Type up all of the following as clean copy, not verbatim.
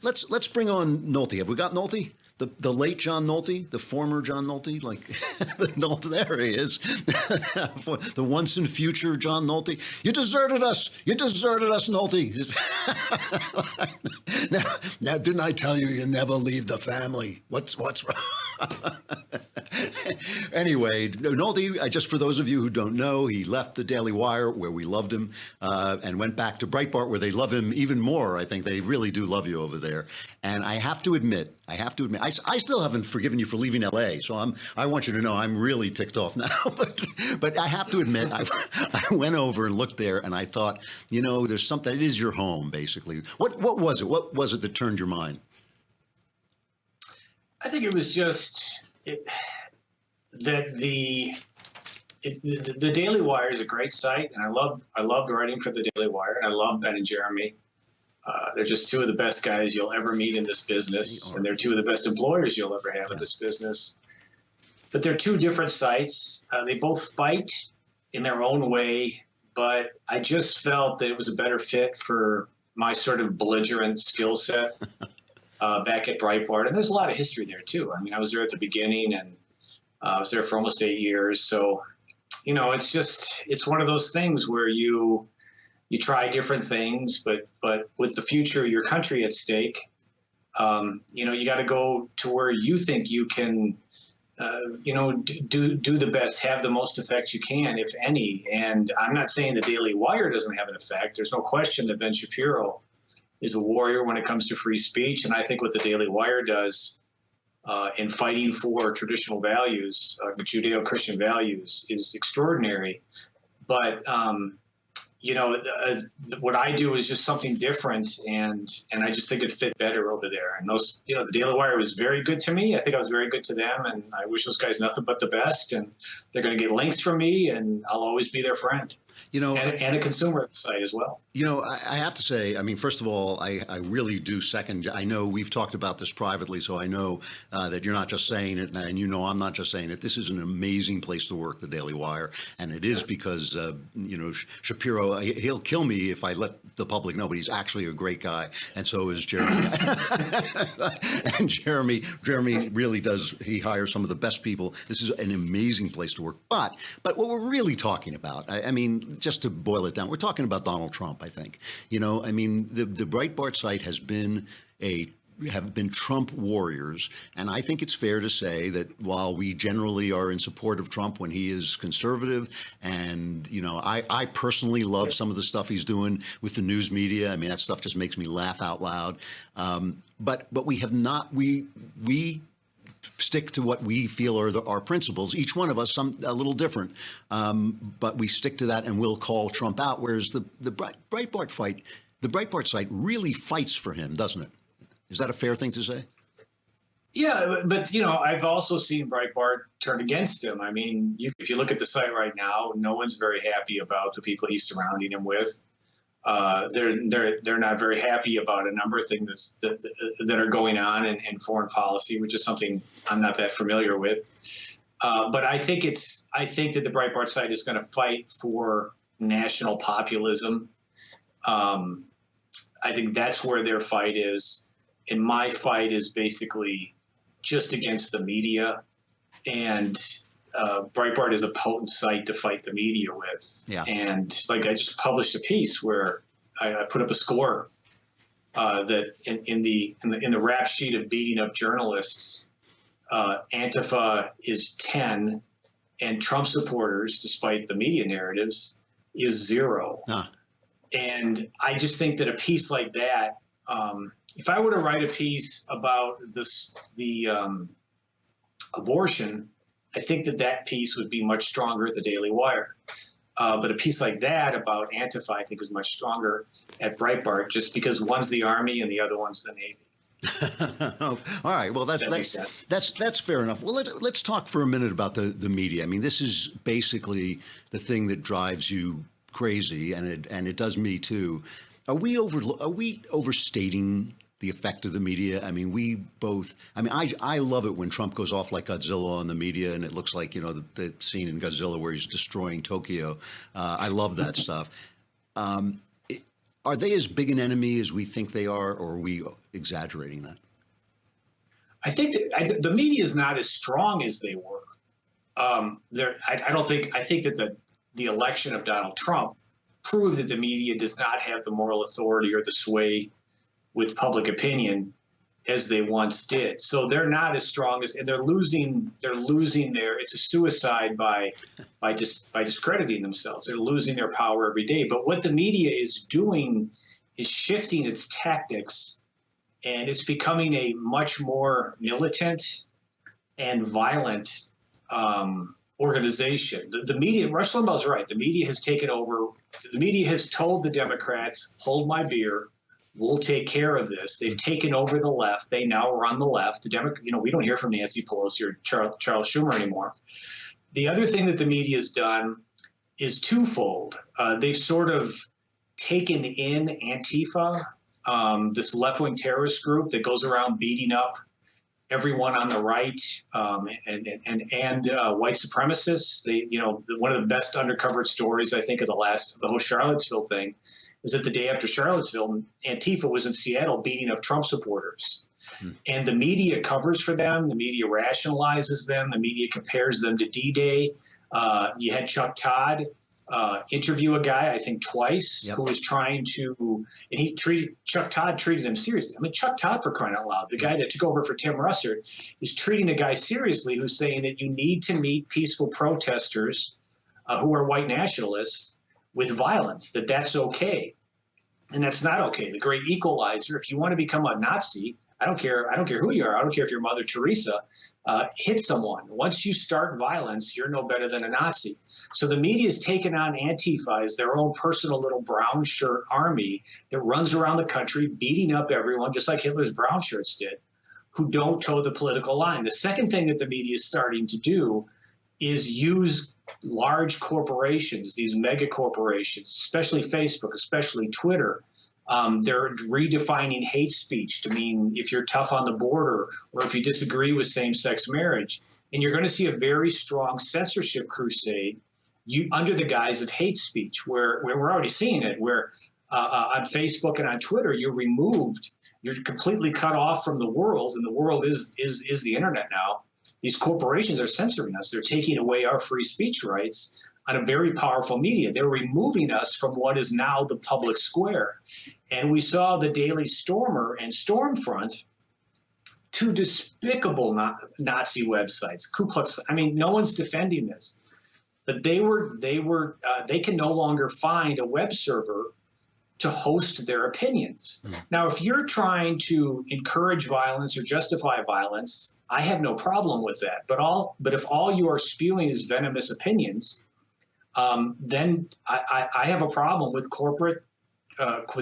Let's bring on Nolte. Have we got Nolte? The late John Nolte, the former John Nolte, like Nolte, there he is. The once and future John Nolte. You deserted us. You deserted us, Nolte. Now, didn't I tell you never leave the family? What's wrong? Anyway, Nolte, just for those of you who don't know, he left the Daily Wire, where we loved him, and went back to Breitbart, where they love him even more. I think they really do love you over there. And I have to admit, I still haven't forgiven you for leaving LA. So I want you to know I'm really ticked off now. but I have to admit, I went over and looked there, and I thought, there's something. It is your home, basically. What was it? What was it that turned your mind? I think it was just that the Daily Wire is a great site, and I loved writing for the Daily Wire, and I love Ben and Jeremy. They're just two of the best guys you'll ever meet in this business, and they're two of the best employers you'll ever have in this business. But they're two different sites. They both fight in their own way, but I just felt that it was a better fit for my sort of belligerent skill set back at Breitbart. And there's a lot of history there, too. I mean, I was there at the beginning, and I was there for almost 8 years. So, it's one of those things where you try different things, but with the future of your country at stake, you got to go to where you think you can, do the best, have the most effect you can, if any. And I'm not saying the Daily Wire doesn't have an effect. There's no question that Ben Shapiro is a warrior when it comes to free speech. And I think what the Daily Wire does in fighting for traditional values, Judeo-Christian values, is extraordinary. But what I do is just something different, and I just think it fit better over there. And those, the Daily Wire was very good to me. I think I was very good to them, and I wish those guys nothing but the best. And they're going to get links from me, and I'll always be their friend. And a consumer of the site as well. I have to say, first of all, I really do second. I know we've talked about this privately, so I know that you're not just saying it, and I'm not just saying it. This is an amazing place to work, the Daily Wire, and it is because, Shapiro, he'll kill me if I let the public know, but he's actually a great guy, and so is Jeremy. And Jeremy really does. He hires some of the best people. This is an amazing place to work. But what we're really talking about, just to boil it down, we're talking about Donald Trump, I think. The Breitbart site have been Trump warriors. And I think it's fair to say that while we generally are in support of Trump when he is conservative, and, I personally love some of the stuff he's doing with the news media. That stuff just makes me laugh out loud. But we have not, we stick to what we feel are our principles. Each one of us, a little different, but we stick to that, and we'll call Trump out. Whereas the Breitbart site really fights for him, doesn't it? Is that a fair thing to say? Yeah, but I've also seen Breitbart turn against him. If you look at the site right now, no one's very happy about the people he's surrounding him with. They're not very happy about a number of things that are going on in foreign policy, which is something I'm not that familiar with. But I think that the Breitbart site is going to fight for national populism. I think that's where their fight is. And my fight is basically just against the media. And Breitbart is a potent site to fight the media with. Yeah. And I just published a piece where I put up a score that in the rap sheet of beating up journalists, Antifa is 10, and Trump supporters, despite the media narratives, is 0. Huh. And I just think that a piece like that, if I were to write a piece about the abortion, I think that piece would be much stronger at the Daily Wire. But a piece like that about Antifa, I think, is much stronger at Breitbart, just because one's the Army and the other one's the Navy. All right. Well, that makes sense. That's fair enough. Well, let's talk for a minute about the media. This is basically the thing that drives you crazy, and it does me too. Are we overstating the effect of the media? I love it when Trump goes off like Godzilla on the media, and it looks like, the scene in Godzilla where he's destroying Tokyo. I love that stuff. Are they as big an enemy as we think they are, or are we exaggerating that? I think that the media is not as strong as they were. I don't think. I think that the election of Donald Trump proved that the media does not have the moral authority or the sway with public opinion as they once did. So they're not as strong as, and they're losing their. It's a suicide by discrediting themselves. They're losing their power every day. But what the media is doing is shifting its tactics, and it's becoming a much more militant and violent organization. The media, Rush Limbaugh's right. The media has taken over. The media has told the Democrats, hold my beer. We'll take care of this. They've taken over the left. They now run the left. We don't hear from Nancy Pelosi or Charles Schumer anymore. The other thing that the media has done is twofold. They've sort of taken in Antifa, this left-wing terrorist group that goes around beating up everyone on the right and white supremacists. One of the best undercovered stories, I think, of the whole Charlottesville thing is that the day after Charlottesville, Antifa was in Seattle beating up Trump supporters. And the media covers for them. The media rationalizes them. The media compares them to D-Day. You had Chuck Todd interview a guy, I think twice, who was trying to, and Chuck Todd treated him seriously. I mean, Chuck Todd, for crying out loud, the guy that took over for Tim Russert, is treating a guy seriously who's saying that you need to meet peaceful protesters who are white nationalists with violence, that's okay. And that's not okay. The great equalizer, if you want to become a Nazi, I don't care who you are. I don't care if you're Mother Teresa, hit someone. Once you start violence, you're no better than a Nazi. So the media's taken on Antifa as their own personal little brown shirt army that runs around the country beating up everyone, just like Hitler's brown shirts did, who don't toe the political line. The second thing that the media is starting to do is use large corporations, these mega corporations, especially Facebook, especially Twitter. They're redefining hate speech to mean if you're tough on the border or if you disagree with same-sex marriage. And you're going to see a very strong censorship crusade under the guise of hate speech, where we're already seeing it, where on Facebook and on Twitter, you're completely cut off from the world, and the world is the internet now. These corporations are censoring us. They're taking away our free speech rights on a very powerful media. They're removing us from what is now the public square. And we saw the Daily Stormer and Stormfront, two despicable Nazi websites, Ku Klux. I mean, no one's defending this, but they can no longer find a web server to host their opinions. Now, if you're trying to encourage violence or justify violence, I have no problem with that. But if all you are spewing is venomous opinions, then I have a problem with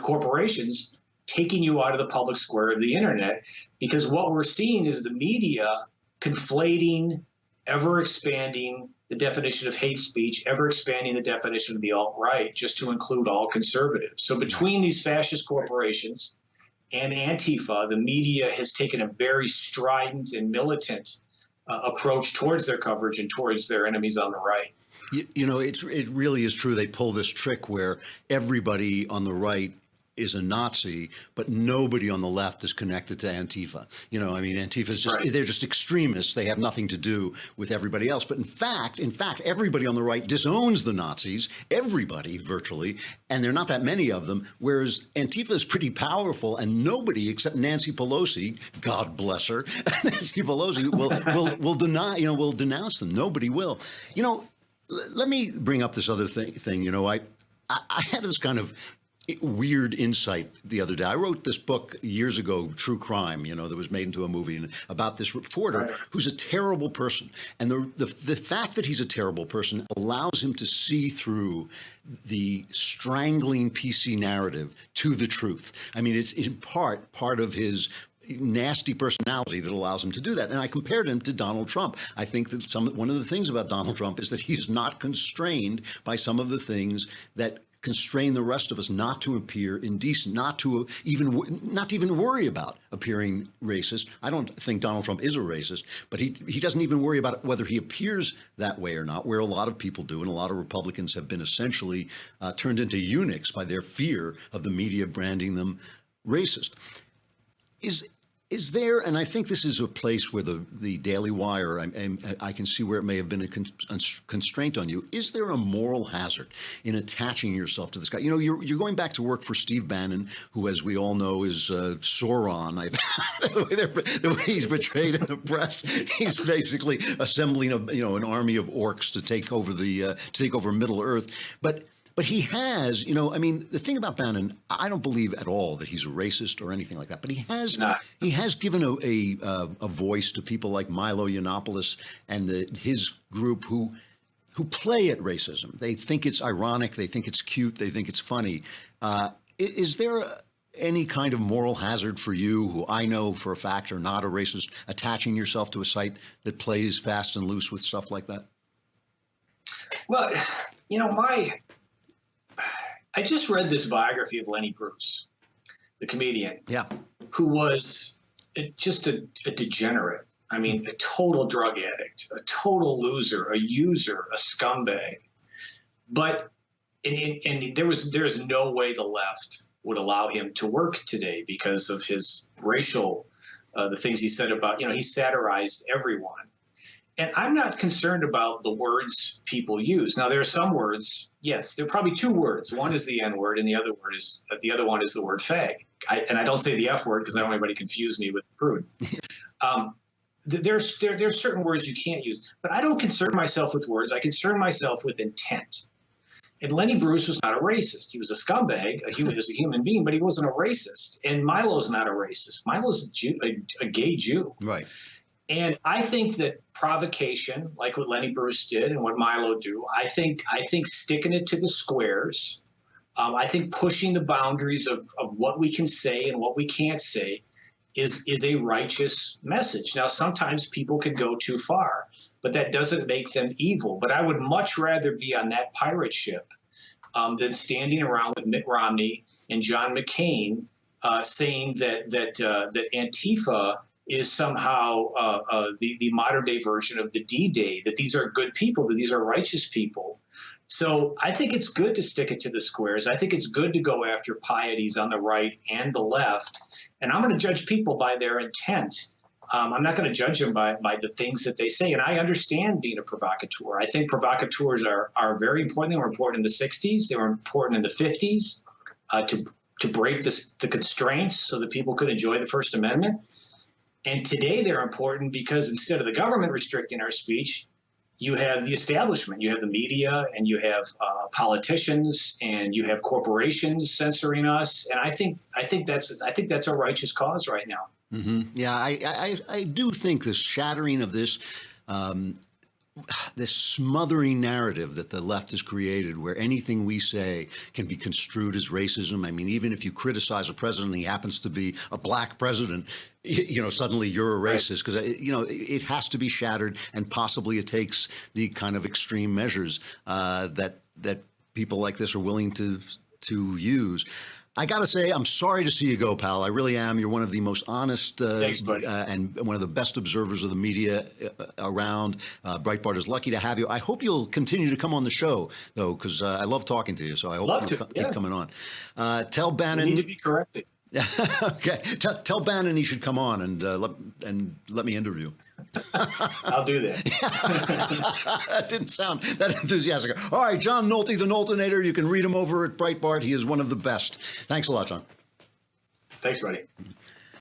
corporations taking you out of the public square of the internet, because what we're seeing is the media conflating, ever expanding the definition of hate speech, ever expanding the definition of the alt-right just to include all conservatives. So between these fascist corporations and Antifa, the media has taken a very strident and militant approach towards their coverage and towards their enemies on the right. It really is true. They pull this trick where everybody on the right is a Nazi, but nobody on the left is connected to Antifa. Antifa's they're just extremists. They have nothing to do with everybody else. But in fact, everybody on the right disowns the Nazis, everybody virtually, and there are not that many of them, whereas Antifa is pretty powerful, and nobody except Nancy Pelosi, God bless her, Nancy Pelosi will denounce them. Nobody will. Let me bring up this other thing. I had this kind of weird insight the other day. I wrote this book years ago, True Crime, that was made into a movie, about this reporter who's a terrible person. And the fact that he's a terrible person allows him to see through the strangling PC narrative to the truth. I mean, it's in part of his nasty personality that allows him to do that. And I compared him to Donald Trump. I think that one of the things about Donald Trump is that he's not constrained by some of the things that constrain the rest of us not to appear indecent, not to even worry about appearing racist. I don't think Donald Trump is a racist, but he doesn't even worry about whether he appears that way or not, where a lot of people do, and a lot of Republicans have been essentially turned into eunuchs by their fear of the media branding them racist. Is there, and I think this is a place where the Daily Wire, I can see where it may have been a constraint on you. Is there a moral hazard in attaching yourself to this guy? You know, you're going back to work for Steve Bannon, who, as we all know, is Sauron. The way he's portrayed in the press, he's basically assembling an army of orcs to take over Middle Earth. But he has, I mean, the thing about Bannon, I don't believe at all that he's a racist or anything like that. But he has given a voice to people like Milo Yiannopoulos and his group who play at racism. They think it's ironic. They think it's cute. They think it's funny. Is there any kind of moral hazard for you, who I know for a fact are not a racist, attaching yourself to a site that plays fast and loose with stuff like that? Well, I just read this biography of Lenny Bruce, the comedian, who was just a degenerate. I mean, a total drug addict, a total loser, a user, a scumbag. But there is no way the left would allow him to work today because of his racial, the things he said about, he satirized everyone. And I'm not concerned about the words people use. Now, there are some words, yes, there are probably two words. One is the N word, and the other one is the word fag. And I don't say the F word because I don't want anybody to confuse me with prude. There's certain words you can't use, but I don't concern myself with words. I concern myself with intent. And Lenny Bruce was not a racist. He was a scumbag. He was a human being, but he wasn't a racist. And Milo's not a racist. Milo's a gay Jew. Right. And I think that provocation, like what Lenny Bruce did and what Milo do, I think sticking it to the squares, I think pushing the boundaries of what we can say and what we can't say is a righteous message. Now, sometimes people can go too far, but that doesn't make them evil. But I would much rather be on that pirate ship than standing around with Mitt Romney and John McCain saying that Antifa is somehow the modern day version of the D-Day, that these are good people, that these are righteous people. So I think it's good to stick it to the squares. I think it's good to go after pieties on the right and the left. And I'm going to judge people by their intent. I'm not going to judge them by the things that they say. And I understand being a provocateur. I think provocateurs are very important. They were important in the 60s. They were important in the 50s to break the constraints so that people could enjoy the First Amendment. And today they're important because instead of the government restricting our speech, you have the establishment, you have the media, and you have politicians, and you have corporations censoring us. And I think that's a righteous cause right now. Mm-hmm. Yeah, I do think the shattering of this this smothering narrative that the left has created, where anything we say can be construed as racism. I mean, even if you criticize a president, he happens to be a black president, suddenly you're a racist, because, it has to be shattered, and possibly it takes the kind of extreme measures that people like this are willing to use. I got to say, I'm sorry to see you go, pal. I really am. You're one of the most honest and one of the best observers of the media around. Breitbart is lucky to have you. I hope you'll continue to come on the show, though, because I love talking to you. So I hope you'll keep coming on. Tell Bannon. You need to be corrected. Okay. Tell Bannon he should come on and let me interview. I'll do that. That didn't sound that enthusiastic. All right, John Nolte, the Noltenator. You can read him over at Breitbart. He is one of the best. Thanks a lot, John. Thanks, buddy.